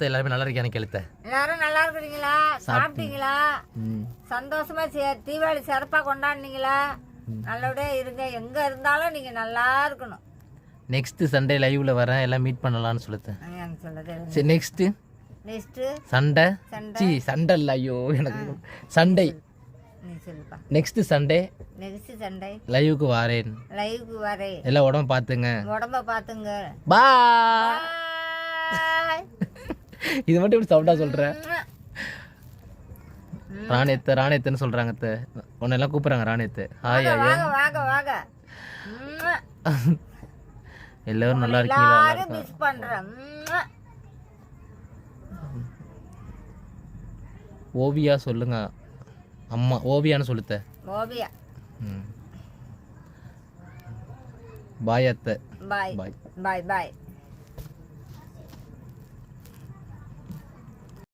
அத்தை எல்லாருமே நல்லா இருக்கானு கேளுத்த. எல்லாரும் நல்லா இருக்கிறீங்களா? சாப்பிட்டீங்களா? சந்தோஷமா தீபாவளி சிறப்பாக கொண்டாடுனீங்களா? நல்லபடியா இருங்க. எங்க இருந்தாலும் நீங்க நல்லா இருக்கணும். நெக்ஸ்ட் சண்டே லைவ்ல வரேன், எல்லாம் மீட் பண்ணலாம்னு சொல்லுத்த. சரி நெக்ஸ்ட் சண்டே சண்டே இல்ல, ஐயோ எனக்கு சண்டே. நெக்ஸ்ட் சண்டே லைவுக்கு வரேன். எல்லாம் உடம்ப பாத்துங்க. பாய். இது மட்டும் இப்படி சவுண்டா சொல்றேன். ராணேத்தன்னு சொல்றாங்க அத்தை. உன்னை எல்லாம் கூப்பிடுறாங்க ராணேத்து. ஹாய் ஐயா. எல்லாரும் நல்லா இருக்கீங்களா? ஓவியா சொல்லுங்க. அம்மா ஓவியான்னு சொல்லுத்த. ஓவியா. பாய் அத்தை. பாய்.